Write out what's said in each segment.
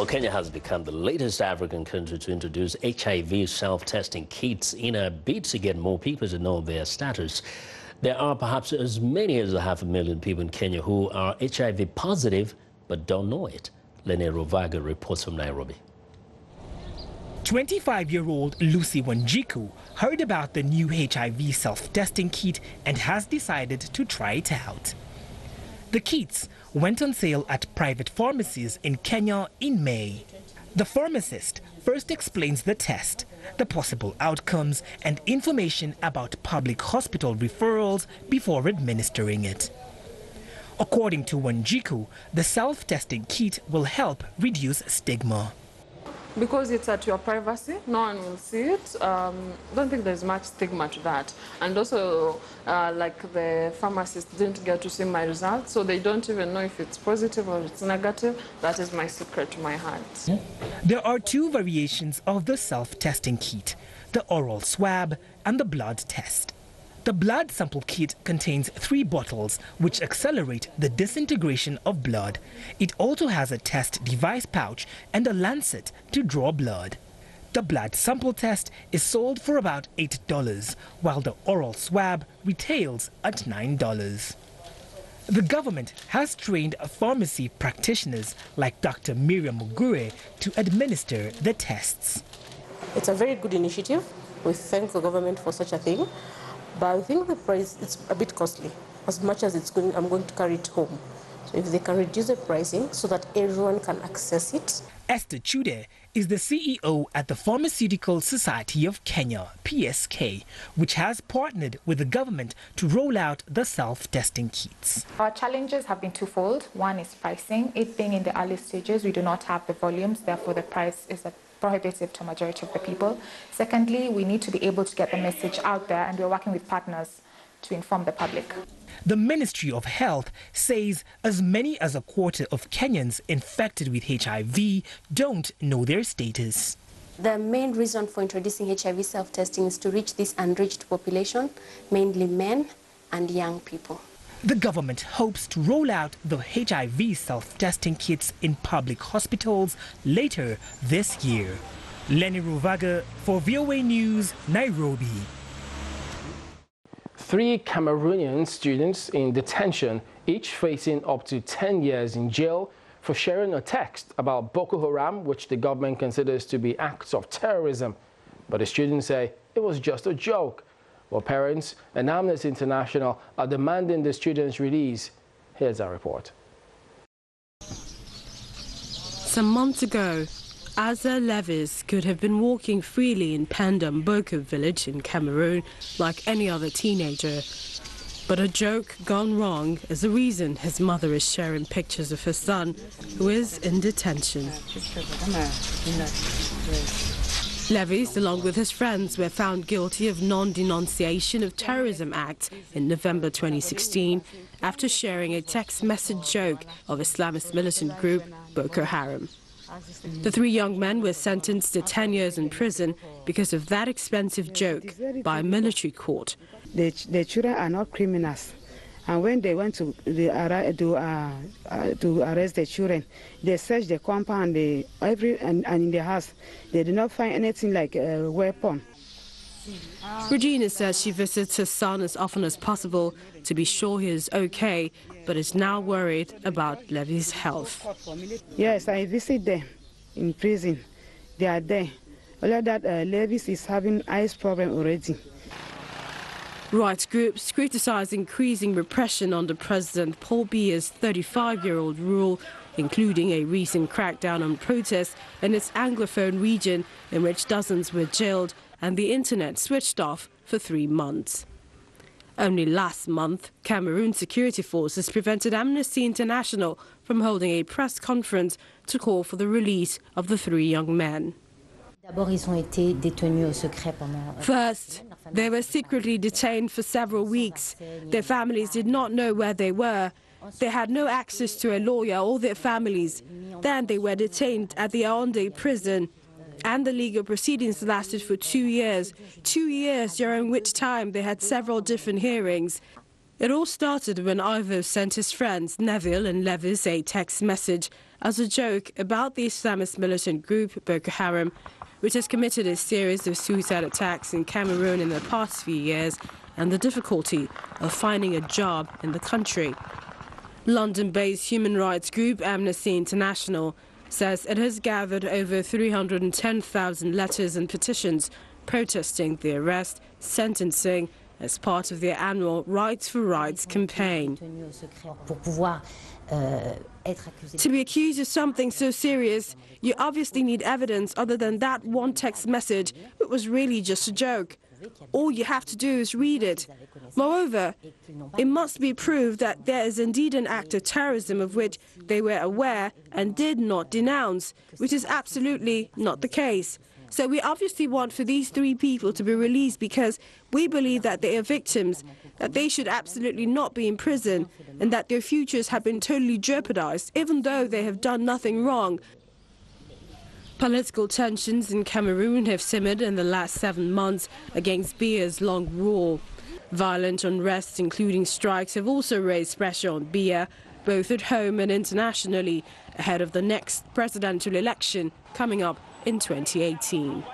Well, Kenya has become the latest African country to introduce HIV self-testing kits in a bid to get more people to know their status. There are perhaps as many as 500,000 people in Kenya who are HIV positive but don't know it. Lene Rovaga reports from Nairobi. 25-year-old Lucy Wanjiku heard about the new HIV self-testing kit and has decided to try it out. The kits went on sale at private pharmacies in Kenya in May. The pharmacist first explains the test, the possible outcomes, and information about public hospital referrals before administering it. According to Wanjiku, the self-testing kit will help reduce stigma. Because it's at your privacy, no one will see it. Don't think there's much stigma to that. And also, like the pharmacist didn't get to see my results, so they don't even know if it's positive or it's negative. That is my secret to my heart. There are two variations of the self-testing kit, the oral swab and the blood test. The blood sample kit contains 3 bottles which accelerate the disintegration of blood. It also has a test device pouch and a lancet to draw blood. The blood sample test is sold for about $8, while the oral swab retails at $9. The government has trained pharmacy practitioners like Dr. Miriam Mugure to administer the tests. It's a very good initiative. We thank the government for such a thing. But I think the price is a bit costly. As much as I'm going to carry it home. So if they can reduce the pricing so that everyone can access it. Esther Chude is the CEO at the Pharmaceutical Society of Kenya, PSK, which has partnered with the government to roll out the self-testing kits. Our challenges have been twofold. One is pricing. It being in the early stages, we do not have the volumes, therefore the price is prohibitive to a majority of the people. Secondly, we need to be able to get the message out there, and we're working with partners to inform the public. The Ministry of Health says as many as a quarter of Kenyans infected with HIV don't know their status. The main reason for introducing HIV self-testing is to reach this unreached population, mainly men and young people. The government hopes to roll out the HIV self-testing kits in public hospitals later this year. Lenny Ruvaga for VOA News, Nairobi. 3 Cameroonian students in detention, each facing up to 10 years in jail for sharing a text about Boko Haram, which the government considers to be acts of terrorism. But the students say it was just a joke. Well, parents and Amnesty International are demanding the students' release. Here's our report. Some months ago, Azza Levis could have been walking freely in Pandam Boko village in Cameroon like any other teenager. But a joke gone wrong is the reason his mother is sharing pictures of her son, who is in detention. Levis, along with his friends, were found guilty of non-denunciation of terrorism act in November 2016 after sharing a text message joke of Islamist militant group Boko Haram. The 3 young men were sentenced to 10 years in prison because of that expensive joke by a military court. The children are not criminals. And when they went to arrest the children, they searched the compound and in the house. They did not find anything like a weapon. Regina says she visits her son as often as possible to be sure he is okay, but is now worried about Levi's health. Yes, I visit them in prison. They are there. Only that Levis is having eyes problem already. Rights groups criticize increasing repression under President Paul Biya's 35-year-old rule, including a recent crackdown on protests in its Anglophone region in which dozens were jailed and the internet switched off for 3 months. Only last month, Cameroon security forces prevented Amnesty International from holding a press conference to call for the release of the 3 young men. First, they were secretly detained for several weeks. Their families did not know where they were. They had no access to a lawyer or their families. Then they were detained at the Yaoundé prison. And the legal proceedings lasted for 2 years. 2 years during which time they had several different hearings. It all started when Ivo sent his friends Neville and Levis a text message as a joke about the Islamist militant group Boko Haram, which has committed a series of suicide attacks in Cameroon in the past few years, and the difficulty of finding a job in the country. London-based human rights group Amnesty International says it has gathered over 310,000 letters and petitions protesting the arrest, sentencing, as part of their annual Rights for Rights campaign. To be accused of something so serious, you obviously need evidence other than that one text message, which was really just a joke. All you have to do is read it. Moreover, it must be proved that there is indeed an act of terrorism of which they were aware and did not denounce, which is absolutely not the case. So we obviously want for these three people to be released because we believe that they are victims, that they should absolutely not be in prison, and that their futures have been totally jeopardized, even though they have done nothing wrong. Political tensions in Cameroon have simmered in the last 7 months against Biya's long rule. Violent unrest, including strikes, have also raised pressure on Biya, both at home and internationally, ahead of the next presidential election coming up in 2018.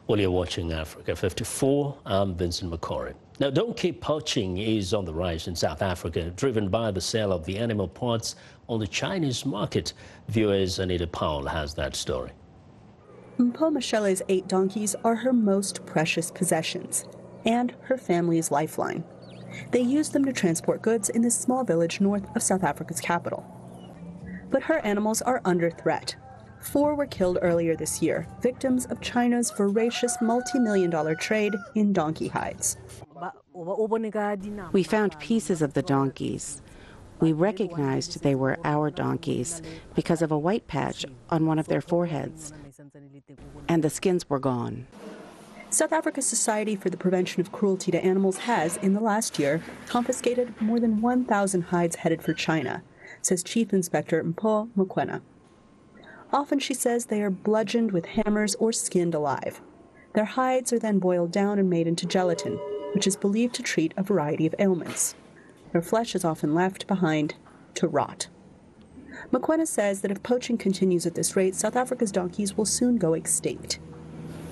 Well, you're watching Africa 54. I'm Vincent McCorry. Now, donkey poaching is on the rise in South Africa, driven by the sale of the animal parts on the Chinese market. Viewers, Anita Powell has that story. Mpho Mashele's 8 donkeys are her most precious possessions and her family's lifeline. They use them to transport goods in this small village north of South Africa's capital. But her animals are under threat. 4 were killed earlier this year, victims of China's voracious multi-million-dollar trade in donkey hides. We found pieces of the donkeys. We recognized they were our donkeys because of a white patch on one of their foreheads, and the skins were gone. South Africa's Society for the Prevention of Cruelty to Animals has, in the last year, confiscated more than 1,000 hides headed for China, says Chief Inspector Mpho Mokoena. Often, she says, they are bludgeoned with hammers or skinned alive. Their hides are then boiled down and made into gelatin, which is believed to treat a variety of ailments. Their flesh is often left behind to rot. Mokoena says that if poaching continues at this rate, South Africa's donkeys will soon go extinct.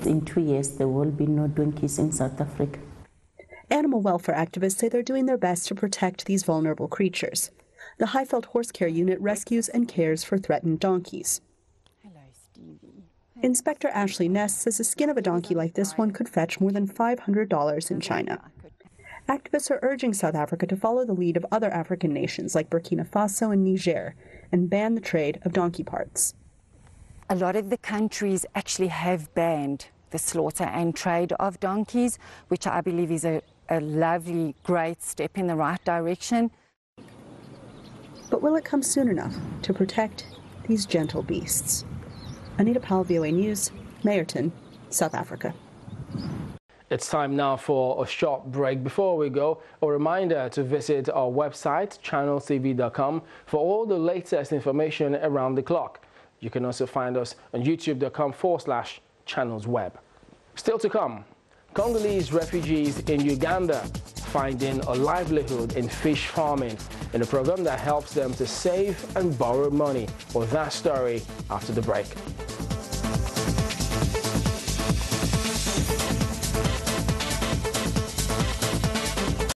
In 2 years, there will be no donkeys in South Africa. Animal welfare activists say they're doing their best to protect these vulnerable creatures. The Highveld Horse Care Unit rescues and cares for threatened donkeys. Inspector Ashley Ness says the skin of a donkey like this one could fetch more than $500 in China. Activists are urging South Africa to follow the lead of other African nations like Burkina Faso and Niger and ban the trade of donkey parts. A lot of the countries actually have banned the slaughter and trade of donkeys, which I believe is a lovely, great step in the right direction. But will it come soon enough to protect these gentle beasts? Anita Powell, VOA News, Meyerton, South Africa. It's time now for a short break. Before we go, a reminder to visit our website, Channelstv.com, for all the latest information around the clock. You can also find us on youtube.com/channelsweb. Still to come, Congolese refugees in Uganda finding a livelihood in fish farming in a program that helps them to save and borrow money. Well, that story after the break.